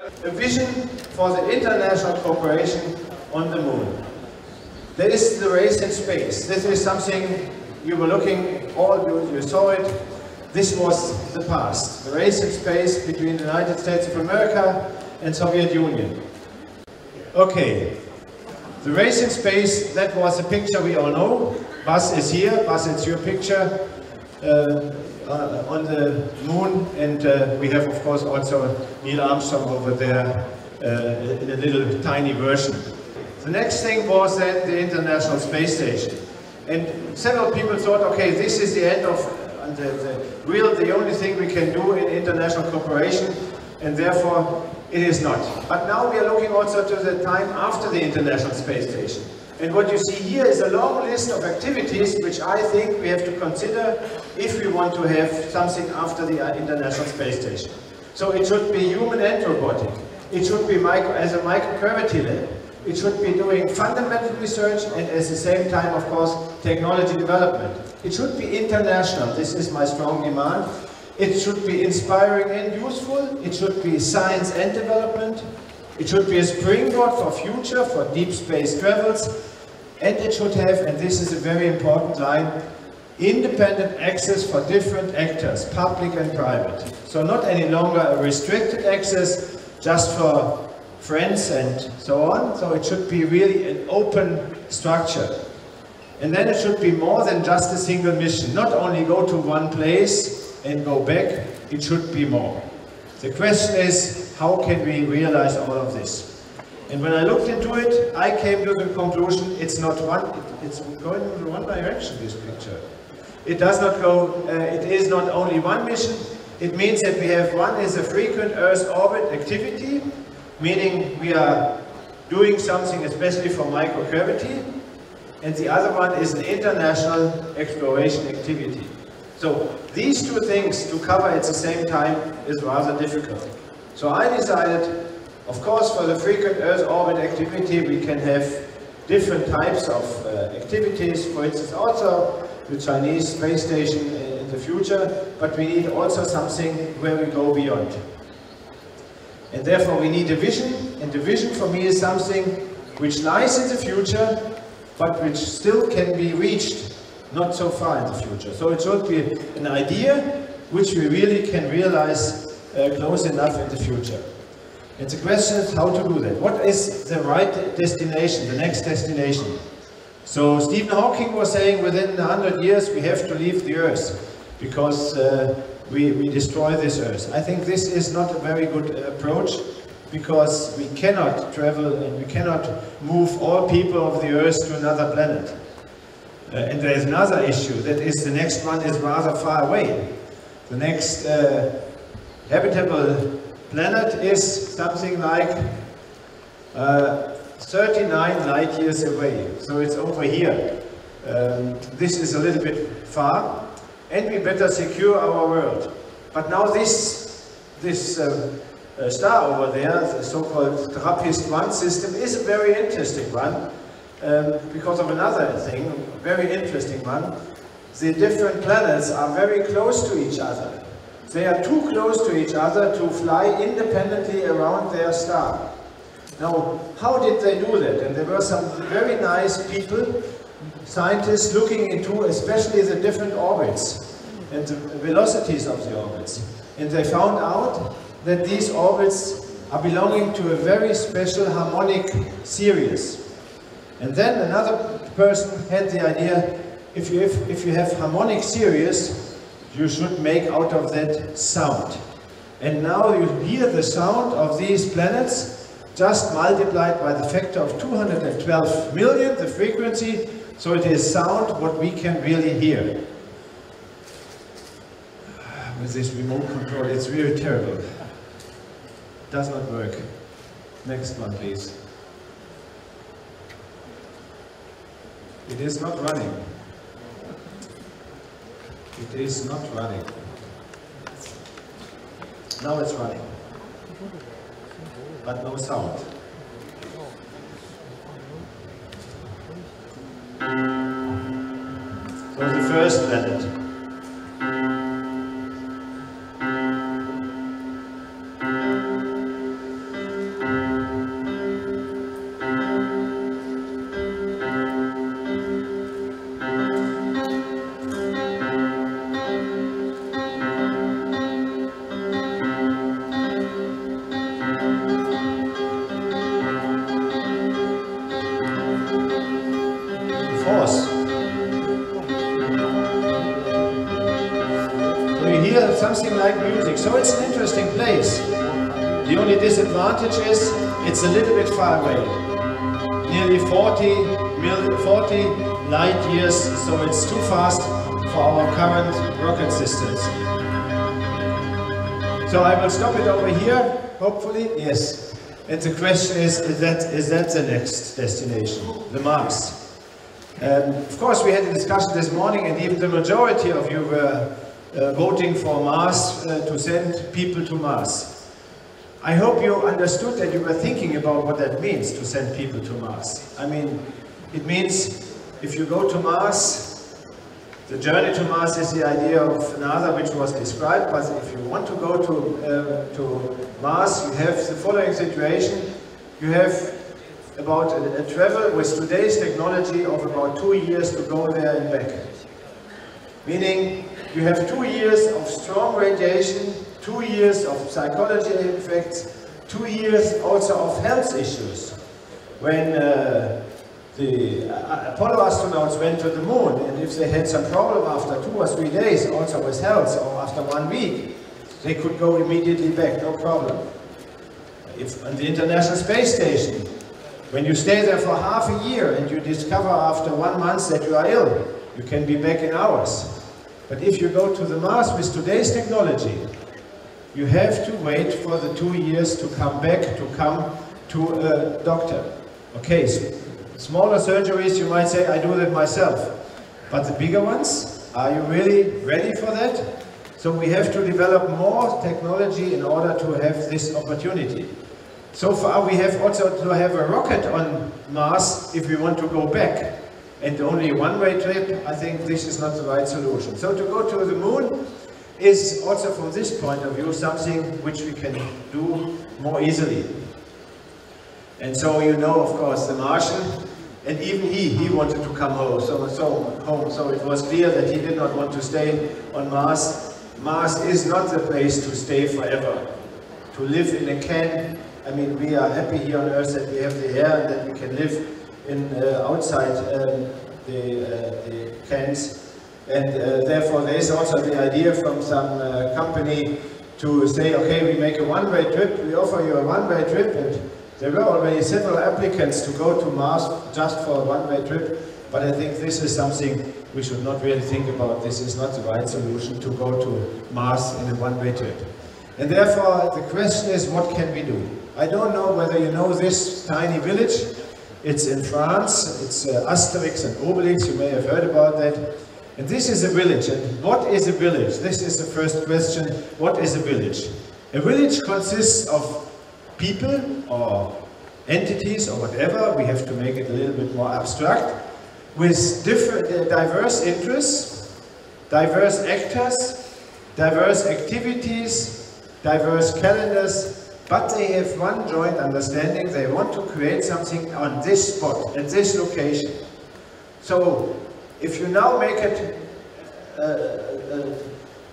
A vision for the international cooperation on the moon. There is the race in space. This is something you were looking, you saw it. This was the past. The race in space between the United States of America and Soviet Union. Okay, the race in space, that was a picture we all know. Buzz is here. Buzz, it's your picture on the moon, and we have of course also Neil Armstrong over there in a little tiny version. The next thing was then the International Space Station, and several people thought, okay, this is the end of the only thing we can do in international cooperation, and therefore it is not. But now we are looking also to the time after the International Space Station. And what you see here is a long list of activities which I think we have to consider if we want to have something after the International Space Station. So it should be human and robotic. It should be as a microgravity lab. It should be doing fundamental research and at the same time, of course, technology development. It should be international. This is my strong demand. It should be inspiring and useful. It should be science and development. It should be a springboard for future, for deep space travels. And it should have, and this is a very important line, independent access for different actors, public and private. So not any longer a restricted access just for friends and so on. So it should be really an open structure. And then it should be more than just a single mission. Not only go to one place and go back, it should be more. The question is, how can we realize all of this? And when I looked into it, I came to the conclusion it's not it's going in one direction, this picture. It does not go, it is not only one mission. It means that we have one is a frequent Earth orbit activity, meaning we are doing something especially for microgravity, and the other one is an international exploration activity. So these two things to cover at the same time is rather difficult. So I decided, of course, for the frequent Earth orbit activity we can have different types of activities, for instance also the Chinese space station in the future, but we need also something where we go beyond. And therefore we need a vision, and the vision for me is something which lies in the future, but which still can be reached not so far in the future. So it should be an idea which we really can realize close enough in the future. And the question is how to do that. What is the right destination, the next destination? So Stephen Hawking was saying within 100 years we have to leave the Earth because we destroy this Earth. I think this is not a very good approach because we cannot travel and we cannot move all people of the Earth to another planet. And there is another issue, that is the next one is rather far away. The next habitable planet is something like 39 light years away. So it's over here. This is a little bit far, and we better secure our world. But now this star over there, the so-called TRAPPIST-1 system, is a very interesting one. Because of another thing, a very interesting one. The different planets are very close to each other. They are too close to each other to fly independently around their star. Now, how did they do that? And there were some very nice people, scientists, looking into especially the different orbits and the velocities of the orbits. And they found out that these orbits are belonging to a very special harmonic series. And then another person had the idea, if you have harmonic series, you should make out of that sound. And now you hear the sound of these planets just multiplied by the factor of 212 million, the frequency, so it is sound what we can really hear. With this remote control, it's really terrible. It does not work. Next one, please. It is not running. It is not running. Now it's running. But no sound. So the first planet. like music, so it's an interesting place. The only disadvantage is it's a little bit far away. Nearly 40 light years, so it's too fast for our current rocket systems. So I will stop it over here, hopefully. Yes. And the question is that the next destination, the Mars? Of course, we had a discussion this morning, and even the majority of you were voting for Mars, to send people to Mars. I hope you understood that you were thinking about what that means, to send people to Mars. I mean, it means if you go to Mars, the journey to Mars is the idea of NASA, which was described, but if you want to go to Mars, you have the following situation. You have about a travel with today's technology of about 2 years to go there and back. Meaning, you have 2 years of strong radiation, 2 years of psychology effects, 2 years also of health issues. When the Apollo astronauts went to the moon, and if they had some problem after 2 or 3 days, also with health, or after 1 week, they could go immediately back, no problem. If on the International Space Station, when you stay there for half a year and you discover after 1 month that you are ill, you can be back in hours. But if you go to the Mars with today's technology, you have to wait for the 2 years to come back, to come to a doctor. Okay, smaller surgeries, you might say, I do that myself. But the bigger ones, are you really ready for that? So we have to develop more technology in order to have this opportunity. So far we have also to have a rocket on Mars if we want to go back. And only a one-way trip, I think this is not the right solution. So to go to the moon is also from this point of view something which we can do more easily. And so you know, of course, the Martian, and even he wanted to come home. So it was clear that he did not want to stay on Mars. Mars is not the place to stay forever. To live in a can, I mean, we are happy here on Earth that we have the air and that we can live in outside the cans. And therefore there is also the idea from some company to say, okay, we make a one-way trip, we offer you a one-way trip, and there were already several applicants to go to Mars just for a one-way trip, but I think this is something we should not really think about. This is not the right solution to go to Mars in a one-way trip. And therefore the question is, what can we do? I don't know whether you know this tiny village. It's in France, it's Asterix and Obelix, you may have heard about that. And this is a village. And what is a village? This is the first question. What is a village? A village consists of people or entities or whatever. We have to make it a little bit more abstract, with different, diverse interests, diverse actors, diverse activities, diverse calendars, but they have one joint understanding. They want to create something on this spot, at this location. So if you now make it a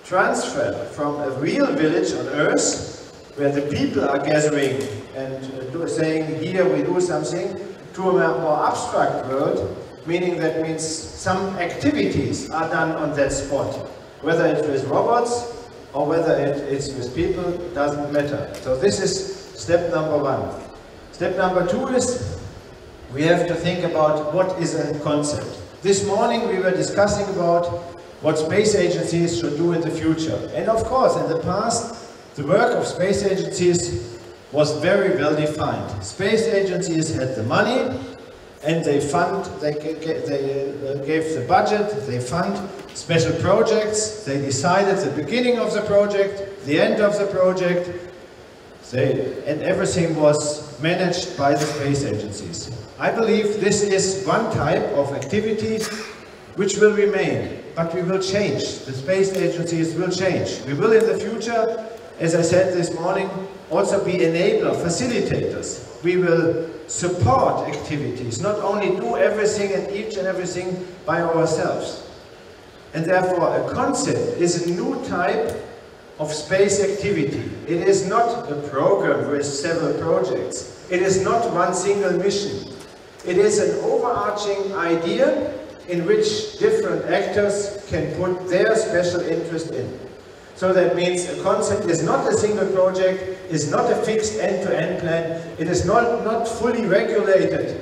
transfer from a real village on Earth, where the people are gathering and saying, here we do something, to a more abstract world, meaning that means some activities are done on that spot. Whether it's with robots or whether it's with people, doesn't matter. So this is step number one. Step number two is, we have to think about what is a concept. This morning we were discussing about what space agencies should do in the future. And of course, in the past, the work of space agencies was very well defined. Space agencies had the money, and they gave the budget, they fund special projects, they decided the beginning of the project, the end of the project, and everything was managed by the space agencies. I believe this is one type of activity which will remain, but we will change. The space agencies will change. We will in the future, as I said this morning, also be enabler, facilitators. We will support activities, not only do everything and each and everything by ourselves. And therefore a concept is a new type of space activity. It is not a program with several projects. It is not one single mission. It is an overarching idea in which different actors can put their special interest in. So that means a concept is not a single project, is not a fixed end-to-end plan, it is not fully regulated,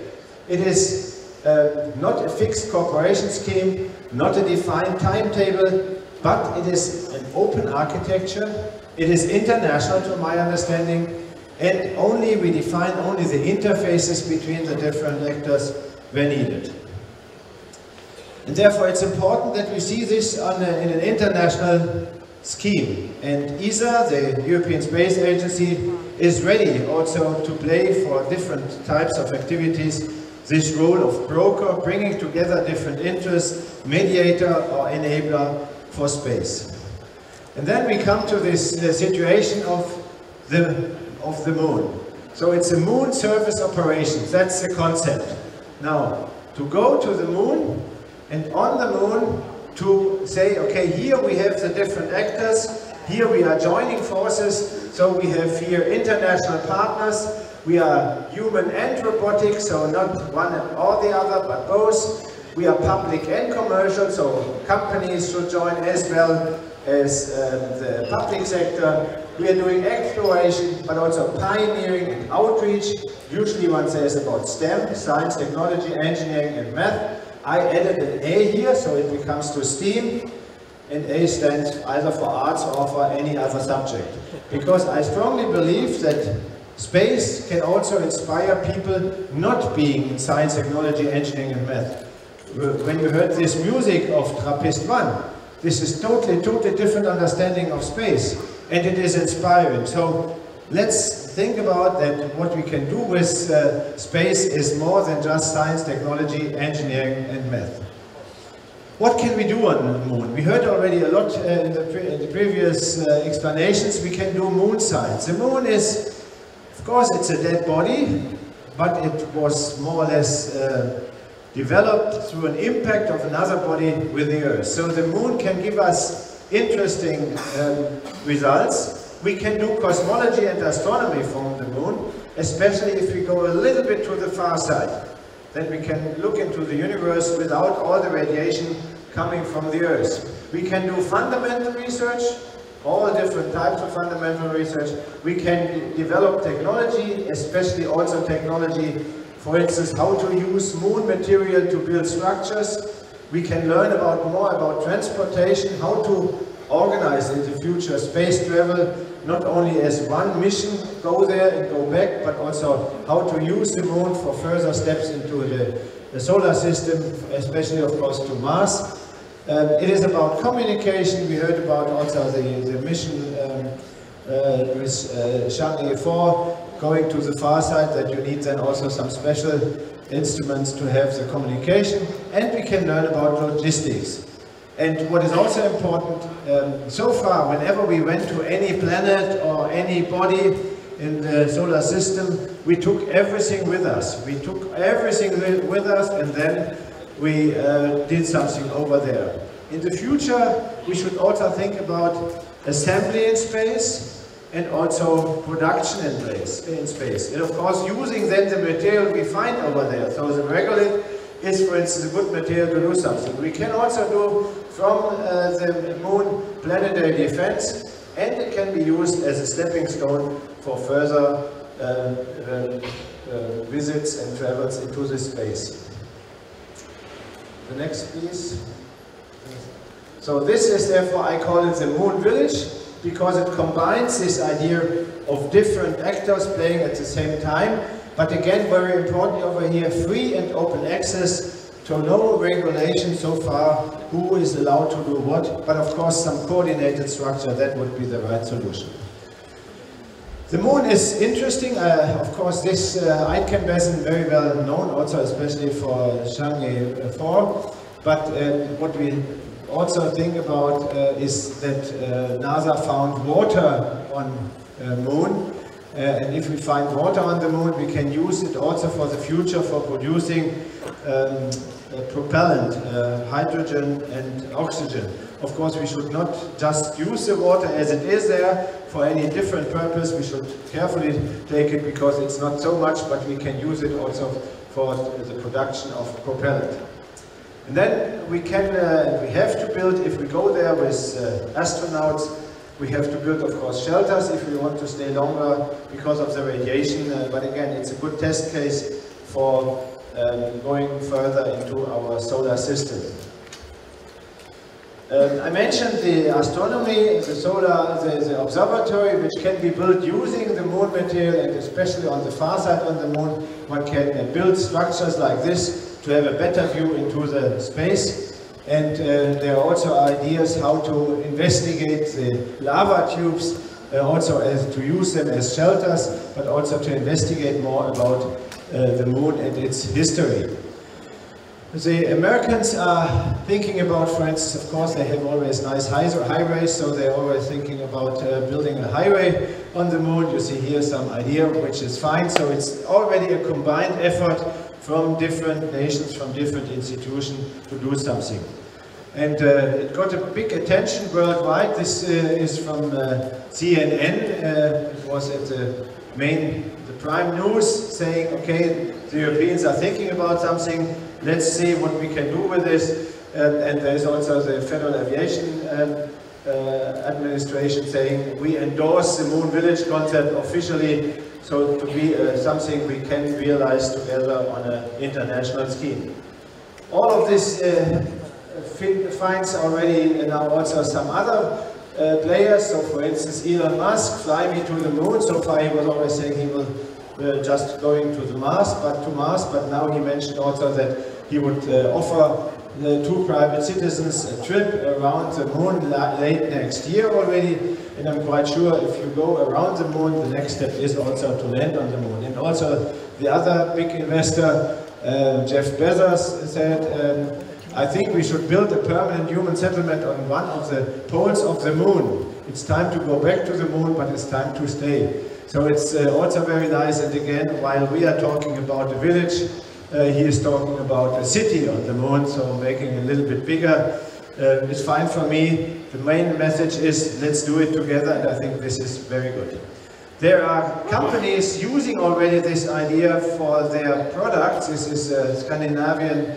it is not a fixed cooperation scheme, not a defined timetable, but it is an open architecture, it is international to my understanding, and we define only the interfaces between the different actors where needed. And therefore it's important that we see this in an international scheme. And ESA, the European Space Agency, is ready also to play for different types of activities this role of broker, bringing together different interests, mediator or enabler for space. And then we come to this situation of the moon. So it's a moon surface operations, that's the concept. Now, to go to the moon, and on the moon to say, okay, here we have the different actors, here we are joining forces, so we have here international partners, we are human and robotic, so not one or the other, but both. We are public and commercial, so companies should join as well as the public sector. We are doing exploration, but also pioneering and outreach. Usually one says about STEM, science, technology, engineering and math. I added an A here, so it becomes to STEAM, and A stands either for arts or for any other subject. Because I strongly believe that space can also inspire people not being in science, technology, engineering and math. When you heard this music of Trappist 1, this is totally different understanding of space, and it is inspiring. So let's think about that what we can do with space is more than just science, technology, engineering and math. What can we do on the moon? We heard already a lot in the previous explanations. We can do moon science. The moon is, of course, it's a dead body, but it was more or less developed through an impact of another body with the Earth. So the moon can give us interesting results. We can do cosmology and astronomy from the moon, especially if we go a little bit to the far side. Then we can look into the universe without all the radiation coming from the Earth. We can do fundamental research, all different types of fundamental research. We can develop technology, especially also technology, for instance, how to use moon material to build structures. We can learn more about transportation, how to organize in the future space travel, not only as one mission, go there and go back, but also how to use the moon for further steps into the solar system, especially of course to Mars. It is about communication. We heard about also the mission with Chang'e 4 going to the far side, that you need then also some special instruments to have the communication, and we can learn about logistics. And what is also important, so far, whenever we went to any planet or any body in the solar system, we took everything with us. We took everything with us, and then we did something over there. In the future, we should also think about assembly in space and also production in space. And of course, using then the material we find over there. So the regolith is, for instance, a good material to do something. We can also do from the moon planetary defense, and it can be used as a stepping stone for further visits and travels into this space. The next, please. So this is therefore, I call it the moon village, because it combines this idea of different actors playing at the same time. But again, very importantly over here, free and open access, to no regulation so far who is allowed to do what, but of course some coordinated structure, that would be the right solution. The moon is interesting. Of course, this Eidkamp-Basin very well known, also especially for Chang'e 4. But what we also think about is that NASA found water on moon. And if we find water on the moon, we can use it also for the future for producing propellant, hydrogen and oxygen. Of course, we should not just use the water as it is there for any different purpose. We should carefully take it because it's not so much, but we can use it also for the production of propellant. And then we can, we have to build, if we go there with astronauts, We have to build, of course, shelters if we want to stay longer because of the radiation, but again, it's a good test case for going further into our solar system. I mentioned the astronomy, the observatory, which can be built using the moon material, and especially on the far side on the moon, one can build structures like this to have a better view into the space. And there are also ideas how to investigate the lava tubes, also to use them as shelters, but also to investigate more about the moon and its history. The Americans are thinking about, for instance, of course, they have always nice highways, so they're always thinking about building a highway on the moon. You see here some idea, which is fine. So it's already a combined effort from different nations, from different institutions to do something. And it got a big attention worldwide. This is from CNN. It was at the prime news saying, okay, the Europeans are thinking about something. Let's see what we can do with this. And there's also the Federal Aviation Administration saying we endorse the Moon Village concept officially, so to be something we can realize together on an international scheme. All of this finds already now also some other players. So for instance, Elon Musk, fly me to the moon. So far he was always saying he will just going to Mars, but now he mentioned also that he would offer the 2 private citizens a trip around the moon late next year already. And I'm quite sure if you go around the moon, the next step is also to land on the moon. And also the other big investor, Jeff Bezos, said, I think we should build a permanent human settlement on one of the poles of the moon. It's time to go back to the moon, but it's time to stay. So it's also very nice. And again, while we are talking about a village, he is talking about a city on the moon, so making it a little bit bigger. It's fine for me. The main message is let's do it together, and I think this is very good. There are companies using already this idea for their products. This is a Scandinavian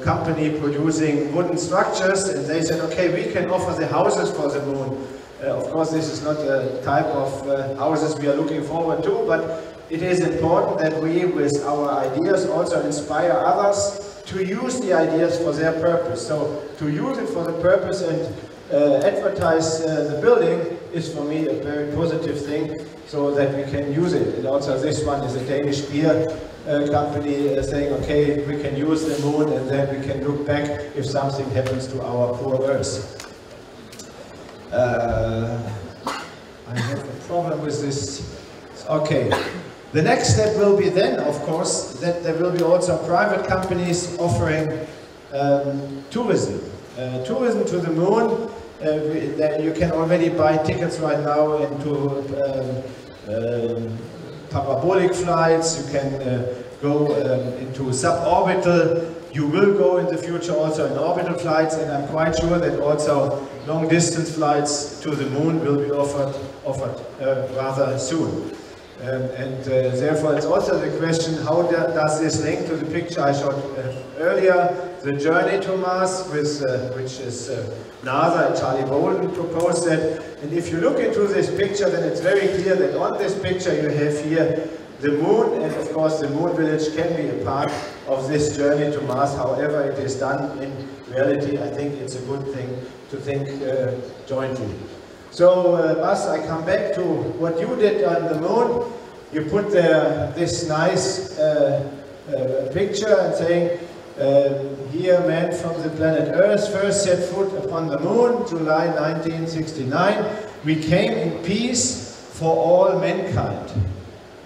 company producing wooden structures, and they said, okay, we can offer the houses for the moon. Of course, this is not a type of houses we are looking forward to, but it is important that we, with our ideas, also inspire others to use the ideas for their purpose. So, to use it for the purpose and advertise the building is for me a very positive thing, so that we can use it. And also this one is a Danish beer company saying, okay, we can use the moon and then we can look back if something happens to our poor Earth. I have a problem with this. Okay. The next step will be then, of course, that there will be also private companies offering tourism. Tourism to the moon. You can already buy tickets right now into parabolic flights. You can go into suborbital. You will go in the future also in orbital flights, and I'm quite sure that also long-distance flights to the moon will be offered rather soon. Therefore, it's also the question, how does this link to the picture I showed earlier, the journey to Mars, which is NASA and Charlie Bolden proposed that. And if you look into this picture, then it's very clear that on this picture you have here the moon, and of course the moon village can be a part of this journey to Mars. However it is done in reality, I think it's a good thing to think jointly. So, Bas, I come back to what you did on the moon. You put there this nice picture and saying, here man from the planet Earth first set foot upon the moon, July 1969. We came in peace for all mankind.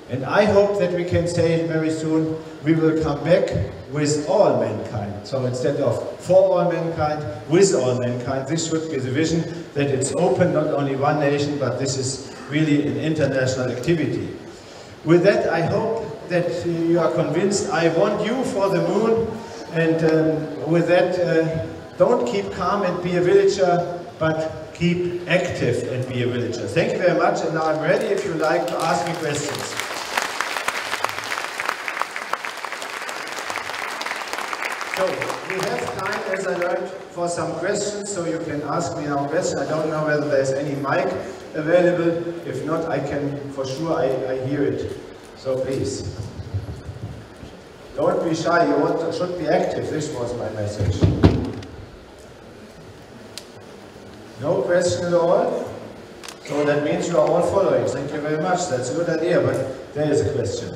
And I hope that we can say very soon, we will come back with all mankind. So instead of for all mankind, with all mankind, this should be the vision, that it's open, not only one nation, but this is really an international activity. With that, I hope that you are convinced I want you for the moon, and with that, don't keep calm and be a villager, but keep active and be a villager. Thank you very much, and now I'm ready if you like to ask me questions. So we have time, as I learned, for some questions, so you can ask me now questions. I don't know whether there's any mic available. If not, I can, for sure, I hear it. So please. Don't be shy, you should be active. This was my message. No question at all? So that means you are all following. Thank you very much. That's a good idea, but there is a question.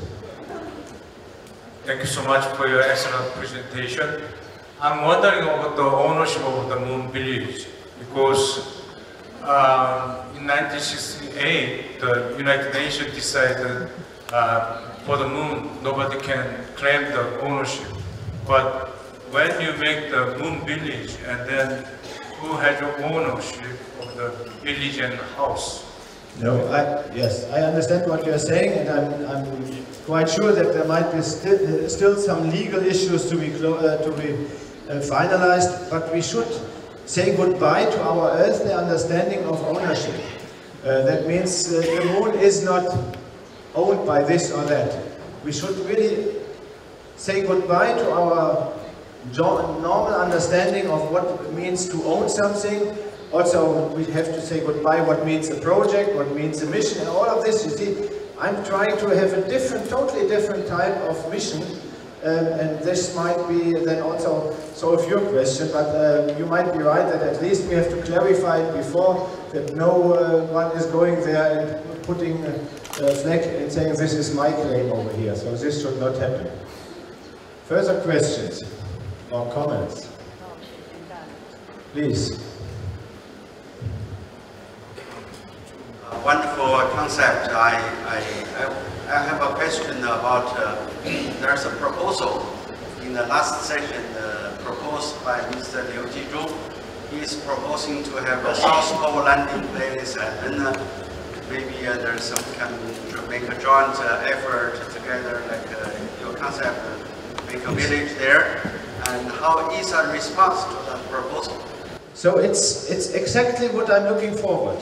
Thank you so much for your excellent presentation. I'm wondering about the ownership of the moon village, because in 1968, the United Nations decided for the moon, nobody can claim the ownership. But when you make the moon village, and then who has your ownership of the village and house? No, yes, I understand what you're saying, and I'm quite sure that there might be still some legal issues to be finalized, but we should say goodbye to our earthly understanding of ownership. That means the moon is not owned by this or that. We should really say goodbye to our normal understanding of what it means to own something. Also, we have to say goodbye what means a project, what means a mission, and all of this. You see, I'm trying to have a different, totally different type of mission, and this might be then also solve your question, but you might be right that at least we have to clarify it before, that no one is going there and putting a flag and saying this is my claim over here, so this should not happen. Further questions or comments? Please. Wonderful concept. I have a question about, there's a proposal in the last session proposed by Mr. Liu Jizhu. He's proposing to have a South Pole landing place, and then maybe there's some kind of make a joint effort together, like your concept, make a village there. And how is a response to that proposal? So it's exactly what I'm looking forward.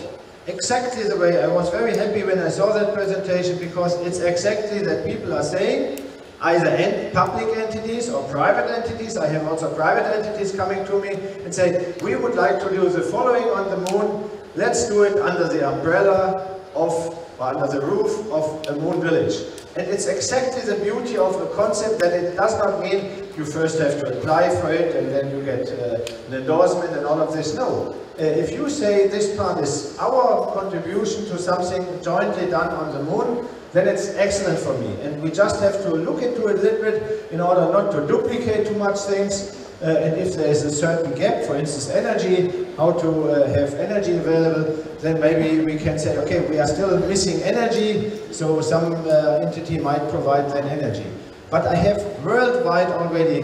Exactly the way. I was very happy when I saw that presentation, because it's exactly that people are saying, either public entities or private entities. I have also private entities coming to me and say, we would like to do the following on the moon. Let's do it under the umbrella of, or under the roof of a moon village. And it's exactly the beauty of a concept, that it does not mean you first have to apply for it and then you get an endorsement and all of this. No. If you say this part is our contribution to something jointly done on the moon, then it's excellent for me. And we just have to look into it a little bit in order not to duplicate too much things. And if there is a certain gap, for instance energy, how to have energy available, then maybe we can say, okay, we are still missing energy, so some entity might provide then energy. But I have worldwide already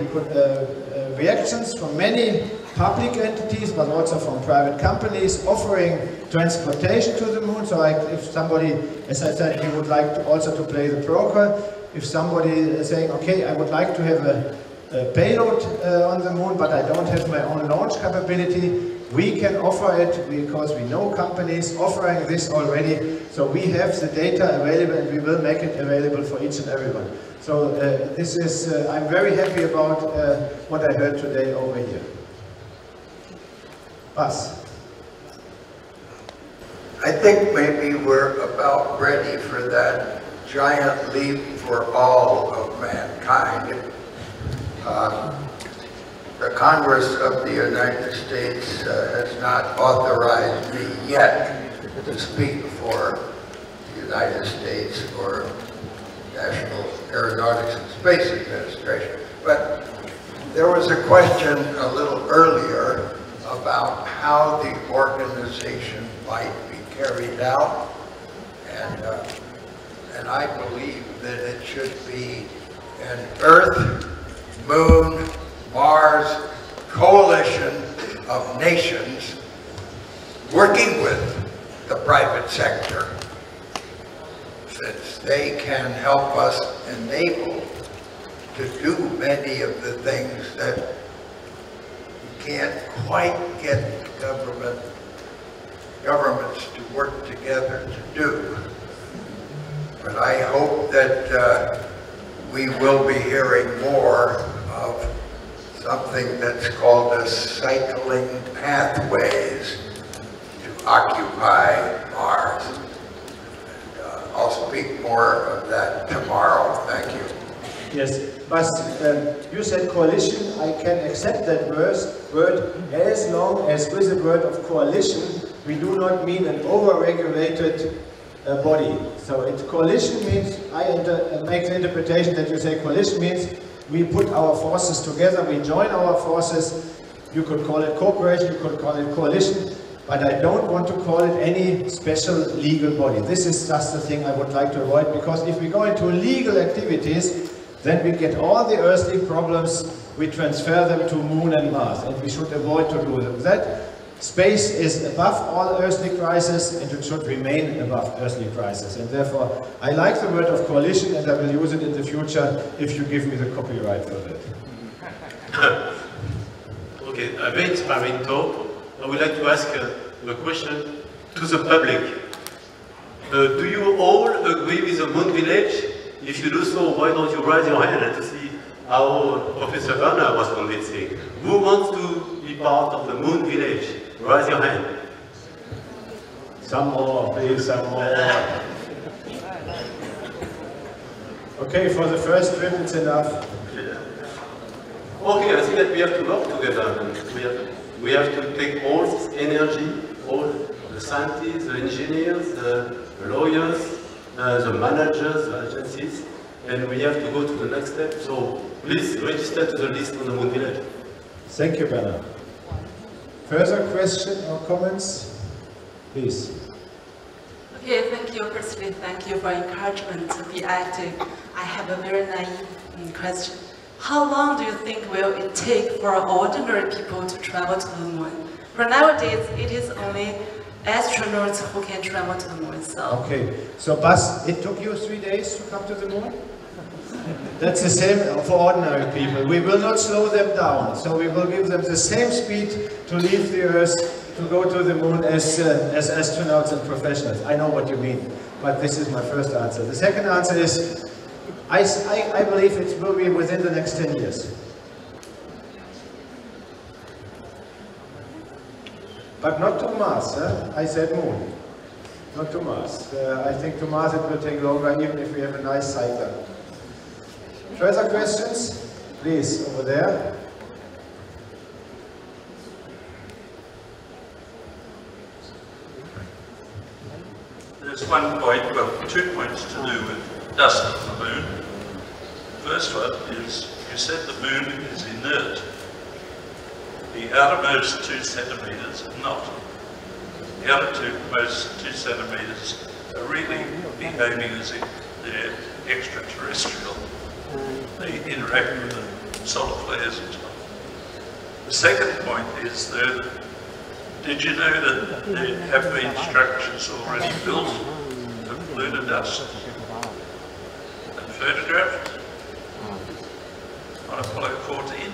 reactions from many public entities, but also from private companies offering transportation to the moon. So if somebody, as I said, he would like to also to play the broker, if somebody is saying, okay, I would like to have a payload on the moon, but I don't have my own launch capability, we can offer it, because we know companies offering this already. So we have the data available, and we will make it available for each and everyone. So this is, I'm very happy about what I heard today over here. Bas. I think maybe we're about ready for that giant leap for all of mankind. The Congress of the United States has not authorized me yet to speak for the United States or National Aeronautics and Space Administration. But there was a question a little earlier about how the organization might be carried out, and I believe that it should be an Earth, Moon, Mars coalition of nations working with the private sector, since they can help us enable to do many of the things that you can't quite get governments to work together to do. But I hope that we will be hearing more of something that's called the cycling pathways to occupy Mars. And, I'll speak more of that tomorrow. Thank you. Yes, but you said coalition. I can accept that word as long as with the word of coalition we do not mean an over-regulated body. So coalition means, I make the interpretation that you say coalition means we put our forces together, we join our forces. You could call it cooperation, you could call it coalition, but I don't want to call it any special legal body. This is just the thing I would like to avoid, because if we go into legal activities, then we get all the earthly problems, we transfer them to Moon and Mars, and we should avoid to do that. Space is above all earthly crises, and it should remain above earthly crisis. And therefore, I like the word of coalition, and I will use it in the future if you give me the copyright for that. Okay, a very inspiring talk. I would like to ask a question to the public. Do you all agree with the Moon Village? If you do so, why don't you raise your hand to see how Professor Werner was convincing? Who wants to be part of the Moon Village? Raise your hand. Some more, please, some more. Okay, for the first trip it's enough. Yeah. Okay, I think that we have to work together. We have to take all this energy, all the scientists, the engineers, the lawyers, the managers, the agencies, and we have to go to the next step. So please register to the list on the Moon Village. Thank you, Bernard. Further questions or comments? Please. Okay, thank you. Firstly, thank you for encouragement to be active. I have a very naive question. How long do you think will it take for ordinary people to travel to the moon? For nowadays, it is only astronauts who can travel to the moon. So. Okay, so Bas, it took you 3 days to come to the moon? That's the same for ordinary people. We will not slow them down, so we will give them the same speed to leave the Earth, to go to the moon as astronauts and professionals. I know what you mean, but this is my first answer. The second answer is, I believe it will be within the next 10 years. But not to Mars, I said moon, not to Mars. I think to Mars it will take longer, even if we have a nice cycle. Further questions? Please, over there. There's one point, well, 2 points to do with dust on the moon. First one is, you said the moon is inert. The outermost 2 centimetres are not. The outermost 2 centimetres are really behaving as if they're extraterrestrial. They interact with the solar flares and stuff. The second point is that, did you know that there have been structures already built of lunar dust and photographed on Apollo 14?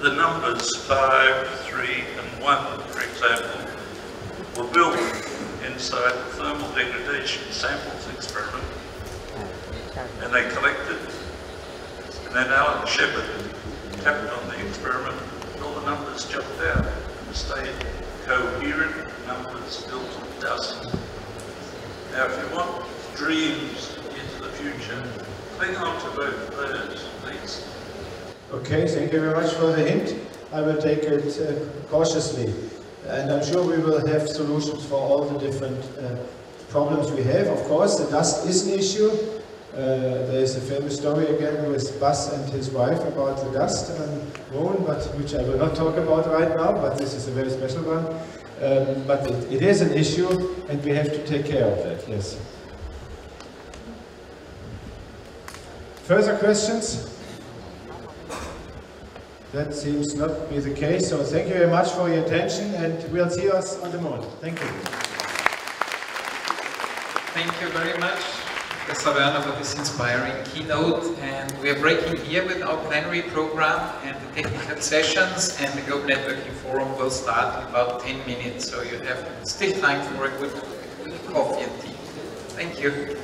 The numbers 5, 3 and 1, for example, were built inside the thermal degradation samples experiment, and they collected, and then Alan Shepard tapped on the experiment, and all the numbers jumped out and stayed coherent numbers built of dust. Now if you want dreams into the future, cling on to both those, please. Okay, thank you very much for the hint. I will take it cautiously. And I'm sure we will have solutions for all the different problems we have. Of course, the dust is an issue. There is a famous story again with Buzz and his wife about the dust on moon, but which I will not talk about right now, but this is a very special one. But it is an issue, and we have to take care of that, yes. Further questions? That seems not to be the case, so thank you very much for your attention, and we'll see us on the moon. Thank you. Thank you very much, Professor Werner, for this inspiring keynote. And we are breaking here with our plenary program and the technical sessions, and the Global Networking Forum will start in about 10 minutes, so you have still time for a good coffee and tea. Thank you.